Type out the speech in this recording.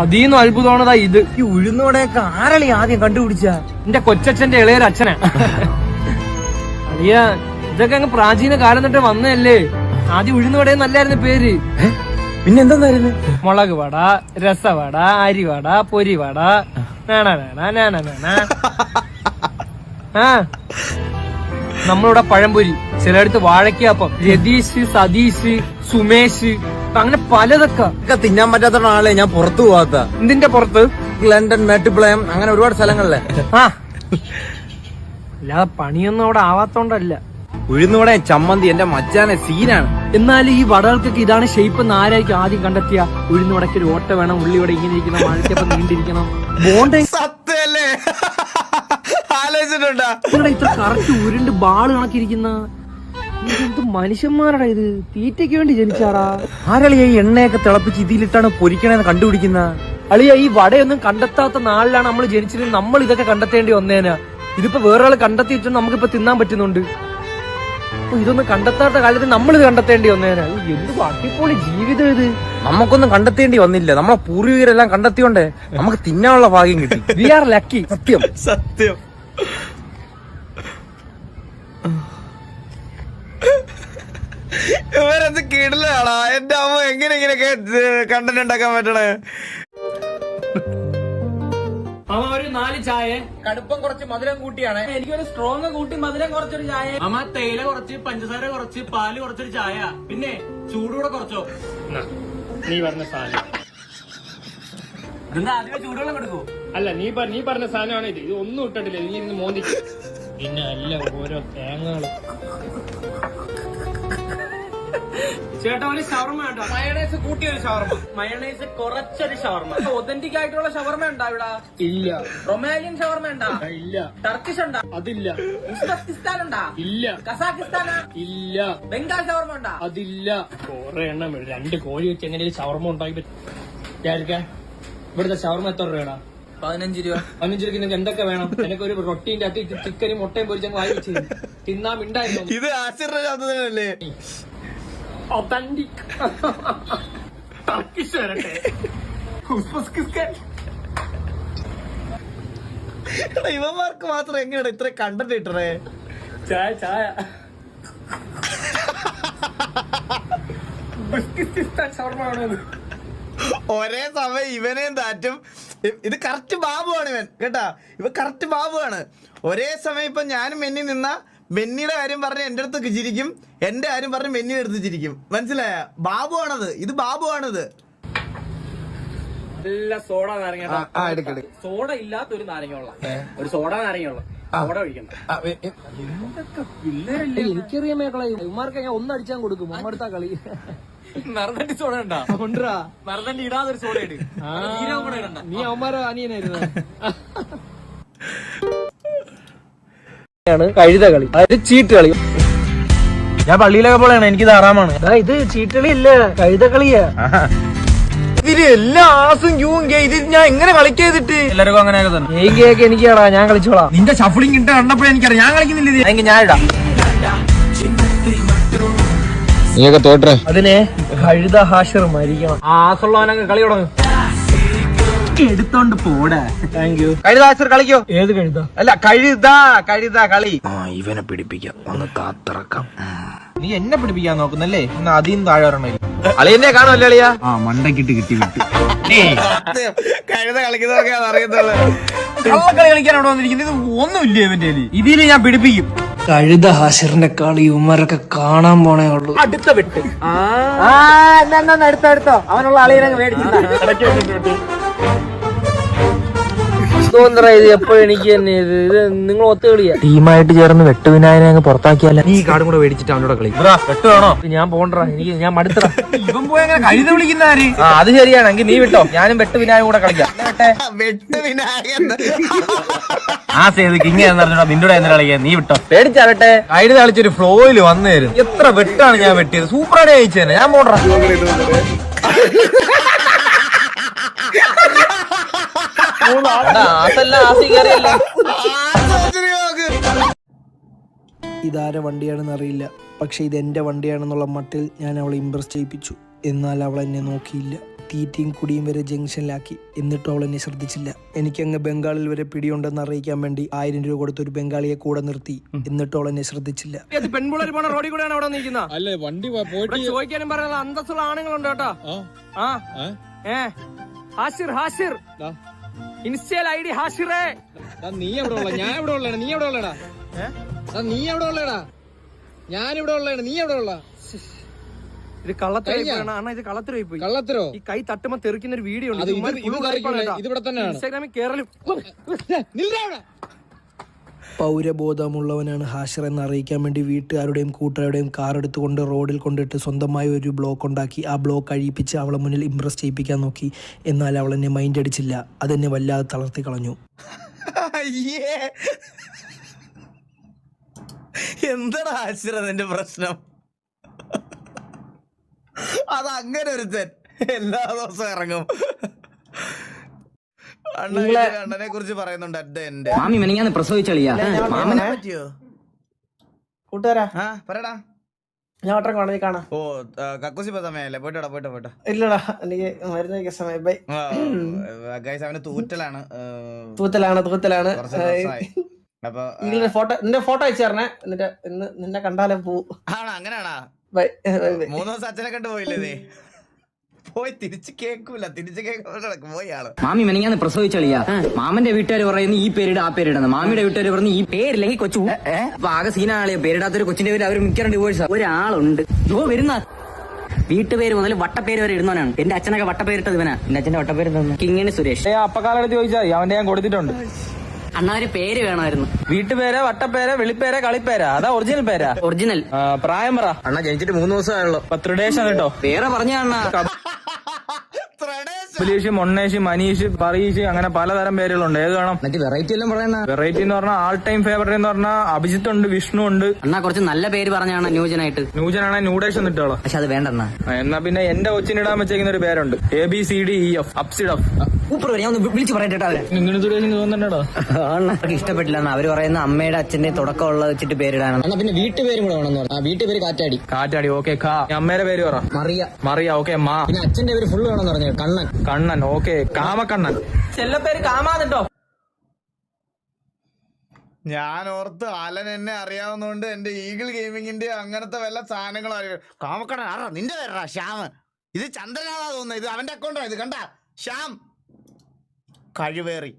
അതീന്നും അത്ഭുതമാണതാ ഇത്. ഈ ഉഴുന്നോടെയൊക്കെ ആരളി ആദ്യം കണ്ടുപിടിച്ച? എന്റെ കൊച്ചച്ഛന്റെ ഇളയൊരച്ഛനാ. അളിയ ഇതൊക്കെ അങ്ങ് പ്രാചീന കാലം തൊട്ട് വന്നതല്ലേ. ആദ്യം ഉഴുന്നുവടയെന്നല്ലായിരുന്നു പേര്. പിന്നെന്തായിരുന്നു? മുളക് വട, രസവട, അരിവട, പൊരിവട, നമ്മളിവിടെ പഴംപൊരി, ചിലയിടത്ത് വാഴയ്ക്കാപ്പം, രതീഷ്, സതീഷ്, സുമേഷ്, അങ്ങനെ പലതൊക്കെ തിന്നാൻ പറ്റാത്ത ആളെ ഞാൻ പുറത്തു പോവാത്ത. ഇതിന്റെ പുറത്ത് ലണ്ടൻ, മേട്ടുപ്ലയം, അങ്ങനെ ഒരുപാട് സ്ഥലങ്ങളിലെ. അല്ലാതെ പണിയൊന്നും അവിടെ ആവാത്തോണ്ടല്ല. ഉഴുന്നോടെ ചമ്മന്തി എന്റെ മച്ചാനെ സീനാണ്. എന്നാലും ഈ വടകൾക്കൊക്കെ ഇതാണ് ഷേപ്പ് എന്ന് ആരായിരിക്കും ആദ്യം കണ്ടെത്തിയ? ഉഴുന്നുവടയ്ക്ക് ഒരു ഓട്ട വേണം, ഉള്ളിവട ഇങ്ങനെ ഇരിക്കണം, വാഴയ്ക്കപ്പം നീണ്ടിരിക്കണം, ബോണ്ട സത്യല്ലേ? ആലോചിച്ചിട്ടുണ്ടാ ഇത്ര കറക്റ്റ് ഉരുണ്ട് ബാള് കണക്കിരിക്കുന്ന എന്ത് മനുഷ്യന്മാരടാ ഇത്? തീറ്റയ്ക്ക് വേണ്ടി ജനിച്ചാടാ. ആരളിയ ഈ എണ്ണയൊക്കെ തിളപ്പിച്ച് ഇതിലിട്ടാണ് പൊരിക്കണേന്ന് കണ്ടുപിടിക്കുന്ന? അളിയ ഈ വടയൊന്നും കണ്ടെത്താത്ത നാളിലാണ് നമ്മൾ ജനിച്ചിരുന്നത്. നമ്മൾ ഇതൊക്കെ കണ്ടെത്തേണ്ടി വന്നേനാ. ഇതിപ്പോ വേറൊരാൾ കണ്ടെത്തി വെച്ചാൽ നമുക്കിപ്പോ തിന്നാൻ പറ്റുന്നുണ്ട്. ഇതൊന്നും കണ്ടെത്താത്ത കാലത്ത് നമ്മളിത് കണ്ടെത്തേണ്ടി വന്നേനാ. എന്ത് അടിപൊളി ജീവിതം ഇത്. നമുക്കൊന്നും കണ്ടെത്തേണ്ടി വന്നില്ല. നമ്മളെ പൂർവികരെല്ലാം കണ്ടെത്തിയോണ്ടേ നമുക്ക് തിന്നാനുള്ള ഭാഗ്യം കിട്ടി. We are lucky. സത്യം സത്യം. ഇവരത് കിടലാടാ. എന്റെ അമ്മ എങ്ങനെ ഇങ്ങനെയൊക്കെ കണ്ടന്റ് ഉണ്ടാക്കാൻ പറ്റണേ? ഒരു 4 ചായ, കടുപ്പം കുറച്ച് മധുരം കൂട്ടിയാണ്. എനിക്കൊരു സ്ട്രോങ് കൂട്ടി മധുരം കുറച്ചൊരു ചായ. തേയില കുറച്ച്, പഞ്ചസാര കുറച്ച്, പാല് കുറച്ചൊരു ചായ, പിന്നെ ചൂടുകൂടെ കുറച്ചോ. നീ പറഞ്ഞ സാധനം ഇതെന്താ ആദ്യമേ ചൂടുവെള്ളം കൊടുക്കൂ? അല്ല, നീ പറഞ്ഞ സാധനമാണ് ഇത്. ഇത് ഒന്നും ഇട്ടിട്ടില്ല. നീ ഇന്ന് മോന്തിക്ക്. പിന്നെ അല്ല ഓരോ തേങ്ങകള്. ചേട്ടാ ഒരു ഷവർമ വേണ്ട. മയണൈസ് കൂട്ടിയൊരു ഷവർമ. മയണൈസ് കുറച്ചൊരു ഷവർമ. ഒതന്റിക് ആയിട്ടുള്ള ഷവർമ ഉണ്ടാ ഇവിടെ? ഇല്ല. റൊമാലിയൻ ഷവർമ ഉണ്ടാ? ഇല്ല. ടർക്കിഷ് ഉണ്ടാ? അതില്ല. ഉസ്ബെക്കിസ്ഥാൻ ഉണ്ടാ? ഇല്ല. കസാഖിസ്ഥാനാ? ഇല്ല. ബംഗാൾ ഷവർമ ഉണ്ടാ? അതില്ല. കൊറേ എണ്ണം 2 കോഴി വെച്ച് എങ്ങനെ ഷവർമ ഉണ്ടാക്കി പറ്റും? ഇവിടുത്തെ ഷവർമ എത്ര രൂപയാടാ? 15 രൂപ. 15 രൂപയ്ക്ക് നിങ്ങൾക്ക് എന്തൊക്കെ വേണം? എനിക്ക് ഒരു റൊട്ടീന്റെ അകത്ത് ചിക്കനും മുട്ടയും പൊരിച്ചങ്ങ് വായി വെച്ച് തിന്നാൻ ഉണ്ടായിരുന്നു. ഇത് ആശ്ചര്യല്ലേ? ഒതന്റിക് ടർക്കിഷ് വരട്ടെ. ഇവന്മാർക്ക് മാത്രം എങ്ങനെയാണ് ഇത്ര കണ്ടന്റ് ഇട്ടേ? ചായ ഷവർമ വേണമെന്ന് ഒരേ സമയം ഇവനെയും താറ്റും. ഇത് കറക്റ്റ് ബാബുവാണ് ഇവൻ കേട്ടാ. ഇവ കറക്റ്റ് ബാബുവാണ്. ഒരേ സമയം ഇപ്പൊ ഞാനും മെന്നി നിന്ന മെന്നിയുടെ കാര്യം പറഞ്ഞ് എന്റെ അടുത്ത് ചിരിക്കും, എന്റെ കാര്യം പറഞ്ഞ് മെന്നിയുടെ അടുത്ത് ചിരിക്കും. മനസ്സിലായ? ബാബുവാണത്. ഇത് ബാബുവാണിത്. നല്ല സോഡ നാരങ്ങ. സോഡ ഇല്ലാത്തൊരു നാരങ്ങയുള്ള, ഒരു സോഡ നാരങ്ങയുള്ള സോഡ ഒഴിക്കണ്ട. എനിക്കറിയാൻ മേക്കളെ ഇവന്മാർക്ക് ഞാൻ ഒന്നടിച്ചാൻ കൊടുക്കും. അമ്മടുത്ത കളി. മറന്നണ്ടി സോഡ ഉണ്ടാ? കൊണ്ടുവരാ. മറന്നണ്ടി ഇടാതൊരു സോഡ ഇട്. നീ അവന്മാരെ അനിയനായിരുന്നു. കഴുത കളി, അതായത് ചീട്ട് കളി. ഞാൻ പള്ളിയിലൊക്കെ പോലെയാണ്. എനിക്കിത് ആറാമാണ്. ഇത് ചീട്ടുകളി അല്ല, കഴുത കളിയാ. ഇതില് എല്ലാ ആസും ക്യൂവും ഇത് ഞാൻ എങ്ങനെ കളിക്കാതിട്ട്? എല്ലാവർക്കും അങ്ങനെയൊക്കെ തന്നെ. എനിക്കാടാ, ഞാൻ കളിച്ചോളാം. നിന്റെ ഷഫ്ലിംഗ് ഇട്ട് കണ്ടപ്പോഴേ എനിക്കറിയാം. ഞാൻ കളിക്കുന്നില്ല. എനിക്ക് ഞാൻ ഇടാം. നീയൊക്കെ തോട്ടെ. അതിനെ കഴുത ഹാഷർ മരിക്കണം. ആസുള്ളവനൊക്കെ കളി തുടങ്ങും. എടുത്തോണ്ട് പോടാ. Thank you. കഴുത ഹാഷർ കളിക്കോ? ഏത് കഴുത? അല്ല, കഴുത കളി. ഇവനെ പിടിപ്പിക്കാം, ഒന്ന് കാത്തിറക്കാം. നീ എന്നെ പിടിപ്പിക്കാൻ നോക്കുന്നല്ലേ? എന്നാ അതിന്ന് താഴെ വരണേ. അളിയന്നെ കാണുമല്ലേ അളിയാ? മണ്ടക്കിട്ട് കിട്ടി വിട്ടു. കഴുത കളിക്കുന്നതൊക്കെ അറിയത്തുള്ളൂ. കള്ളക്കളി കളിക്കാൻ അവിടെ വന്നിരിക്കുന്നത്. ഇത് ഒന്നുമില്ല ഇവന്റെ. ഇതില് ഞാൻ പിടിപ്പിക്കും. കഴുത ഹാഷറിന്റെ കളി ഉമ്മരൊക്കെ കാണാൻ പോണേ ഉള്ളൂ. അടുത്ത വെട്ട്. അടുത്തോ അവനുള്ള അളിയനങ്ങ് മേടിച്ചു. ഇത് എപ്പോഴും എനിക്ക് തന്നെ ഇത് നിങ്ങൾ ഒത്തു കളിയാ. ടീമായിട്ട് ചേർന്ന് വെട്ടുവിനായനെ അങ്ങ് പുറത്താക്കിയാലോ? നീ കാർഡും കൂടെ മേടിച്ചിട്ട് അവനോട് കളി. വെട്ട് വേണോ? ഞാൻ പോണ്ടാ, ഞാൻ മടുത്തറ. ഇവൻ പോയി അങ്ങനെ കഴുത വിളിക്കുന്ന ആര്? അത് ശരിയാണെങ്കിൽ നീ വിട്ടോ, ഞാനും വെട്ടുവിനായകം കൂടെ കളിക്കാം. വെട്ടുവിനായകൻ ആ സേതുക്ക് ഇങ്ങനെ നിന്നോട് എന്താ കളിക്കാൻ? നീ വിട്ടോ, പേടിച്ചാവട്ടെ. കഴുത കളിച്ചൊരു ഫ്ലോയില് വന്നു തരും. എത്ര വെട്ടാണ് ഞാൻ വെട്ടിയത്. സൂപ്പറായിട്ട് ജയിച്ചു തന്നെ. ഞാൻ പോണ്ടാ. ഇതാരെ വണ്ടിയാണെന്ന് അറിയില്ല, പക്ഷെ ഇത് എൻ്റെ വണ്ടിയാണെന്നുള്ള മട്ടിൽ ഞാൻ അവളെ ഇംപ്രസ് ചെയ്യിപ്പിച്ചു. എന്നാൽ അവൾ എന്നെ നോക്കിയില്ല. തീറ്റയും കുടിയും വരെ ജംഗ്ഷനിലാക്കി. എന്നിട്ടും അവൾ എന്നെ ശ്രദ്ധിച്ചില്ല. എനിക്കങ്ങ് ബംഗാളിൽ വരെ പിടിയുണ്ടെന്ന് അറിയിക്കാൻ വേണ്ടി 1000 രൂപ കൊടുത്ത് ഒരു ബംഗാളിയെ കൂടെ നിർത്തി. എന്നിട്ടും അവൾ എന്നെ ശ്രദ്ധിച്ചില്ല. പെൺപിള്ളേർ പോണ റോഡിൽ കൂടെയാണ് അവിടെ നിൽക്കുന്നത്. അല്ലേ വണ്ടി ചോദിക്കാനും പറയാനുള്ള അന്തസ്സുള്ള ആണുങ്ങളുണ്ട് കേട്ടോ. ഹാഷിർ ഇൻസ്റ്റയിൽ ID ഹാഷിറേ. നീ എവിടെ ഉള്ള? ഞാൻ എവിടെ ഉള്ളതാണ്? നീ എവിടെ ഉള്ളടാ? നീ എവിടെ ഉള്ളടാ? ഞാൻ ഇവിടെ ഉള്ളതാണ്. നീ എവിടെ ഉള്ള? ഇത് കള്ളത്തരമാണ്. ഇത് കള്ളത്തരമായി പോയി. കള്ളത്തരോ? ഈ കൈ തട്ടുമ്പോ തെറിക്കുന്ന ഒരു വീഡിയോ ഉണ്ട്. ഇതിവിടെ തന്നെയാണ് ഇൻസ്റ്റാഗ്രാമിൽ കേരളം. പൗരബോധമുള്ളവനാണ് ഹാഷിർ എന്ന് അറിയിക്കാൻ വേണ്ടി വീട്ടുകാരുടെയും കൂട്ടുകാരുടെയും കാർ എടുത്തുകൊണ്ട് റോഡിൽ കൊണ്ടിട്ട് സ്വന്തമായി ഒരു ബ്ലോക്ക് ഉണ്ടാക്കി ആ ബ്ലോക്ക് അഴിപ്പിച്ച് അവളെ മുന്നിൽ ഇംപ്രസ് ചെയ്യിപ്പിക്കാൻ നോക്കി. എന്നാൽ അവൾ എന്നെ മൈൻഡ് അടിച്ചില്ല. അതെന്നെ വല്ലാതെ തളർത്തി കളഞ്ഞു. എന്താടാ ഹാഷിർ നിന്റെ പ്രശ്നം? അതങ്ങനെ ഒരുത്തൻ എല്ലാ ദിവസവും ഇറങ്ങും. അണ്ണനെ കുറിച്ച് പറയുന്നുണ്ട്. മാമി മെനിങ്ങാന്ന് പ്രസവിച്ചളിയാ പറ്റിയോ കൂട്ടുകാരാ പറയടാ. ഞാൻ വട്ടം കോളേജിൽ കാണാം. ഓ കക്കൂസി പോ സമയല്ലേ? പോയിട്ടോ. ഇല്ലടാ എനിക്ക് മരുന്ന് കഴിക്കാൻ സമയം. ബൈ. ഗൈസ് അവന് തൂറ്റലാണ്. തൂത്തലാണ് അപ്പൊ നിന്റെ ഫോട്ടോ അയച്ചു തരണേ. എന്നിട്ട് ഇന്ന് നിന്നെ കണ്ടാലേ പോവും. ആണോ? അങ്ങനെയാണോ? ബൈ. 3 ദിവസം അച്ഛനെ കണ്ടു പോയില്ലേ നീ? പോയി തിരിച്ചു കേൾക്കൂല. പോയി ആള്. മാമി മെനിങ്ങാന്ന് പ്രസവിച്ചളിയാ. മാമന്റെ വീട്ടുകാർ പറയുന്നു ഈ പേരിട ആ പേരിടുന്നു. മാമിയുടെ വീട്ടുകാർ പറഞ്ഞു ഈ പേരില്ലെങ്കിൽ കൊച്ചു ആകെ സീനാളിയോ. പേരിടാത്തൊരു കൊച്ചിന്റെ പേര് അവർ മിക്കവാറും ഡിവോഴ്സ്. ഒരാളുണ്ട് ജോ വരുന്ന വീട്ടുപേര് മുതൽ വട്ടപ്പേര് വരെ ഇടുന്നവനാണ്. എന്റെ അച്ഛനൊക്കെ വട്ടപ്പേരിട്ടത് ഇവനാ. എന്റെ അച്ഛന്റെ വട്ടപ്പേര് കിങ്ങിണി സുരേഷ്. അപ്പക്കാലത്ത് ചോദിച്ചാൽ അവന്റെ ഞാൻ കൊടുത്തിട്ടുണ്ട്. അണ്ണാ ഒരു പേര് വേണമായിരുന്നു. വീട്ടുപേര, വട്ടപ്പേര, വെളിപ്പേര, കളിപ്പേര. അതാ ഒറിജിനൽ പേരാ. ഒറിജിനൽ. പ്രായം പറ. അണ്ണാ ജനിച്ചിട്ട് 3 ദിവസമായുള്ളൂ. ത്രിഡേഷൻ കേട്ടോ. പേരെ പറഞ്ഞ അണ്ണാ ബിലീഷ്, മൊണ്ണേഷ്, മനീഷ്, പറീഷ്, അങ്ങനെ പലതരം പേരുകളുണ്ട്. ഏത് വേണം? മറ്റേ വെറൈറ്റി എല്ലാം പറയണ. വെറൈറ്റി എന്ന് പറഞ്ഞാൽ ആൾ ടൈം ഫേവറേറ്റ് എന്ന് പറഞ്ഞാൽ അഭിജിത്ത് ഉണ്ട്, വിഷ്ണു ഉണ്ട്. അണ്ണാ കുറച്ച് നല്ല പേര് പറഞ്ഞാണ് ന്യൂജനായിട്ട്. ന്യൂജനാണെ ന്യൂഡേഷൻ ഇട്ടോളാം. പക്ഷെ അത് വേണ്ടെന്നാ. എന്നാ പിന്നെ എന്റെ കൊച്ചിനിടാൻ വെച്ചേക്കുന്ന ഒരു പേരുണ്ട്. ABCDEF അപ്സിഡഫ്. സൂപ്പർ. ഞാൻ ഒന്ന് വിളിച്ച് പറയട്ടെ അവരെ. ഇങ്ങനെ തോന്നുന്നുണ്ടോ? അവർക്ക് ഇഷ്ടപ്പെട്ടില്ലെന്ന് അവര് പറയുന്ന അമ്മയുടെ അച്ഛന്റെ തുടക്കമുള്ള വെച്ചിട്ട് പേരിടാനാണ്. എന്നാ പിന്നെ വീട്ടുപേരും കൂടെ വേണമെന്ന് പറഞ്ഞു. വീട്ടുപേര് കാറ്റാടി. ഓക്കെ. അമ്മയുടെ പേര് പറ. മറിയ. ഓക്കെ. മാ. പിന്നെ അച്ഛന്റെ പേര് ഫുള്ള് വേണമെന്ന് പറഞ്ഞു. കണ്ണൻ. ഓക്കെ. കാമക്കണ്ണൻ. ചെല്ലപ്പേര് കാമാന്നിട്ടോ. ഞാൻ ഓർത്ത് അലൻ എന്നെ അറിയാവുന്നതുകൊണ്ട് എന്റെ ഈഗിൾ ഗെയിമിങ്ങിന്റെ അങ്ങനത്തെ വല്ല സാധനങ്ങളും അറിയാം. കാമക്കണ്ണൻ ആറാ നിന്റെ പേരാ ശ്യാം. ഇത് ചന്ദ്രനാഥാ തോന്നുന്നത്. ഇത് അവന്റെ അക്കൗണ്ടാ. ഇത് കണ്ട ശ്യാം കഴിവേറി.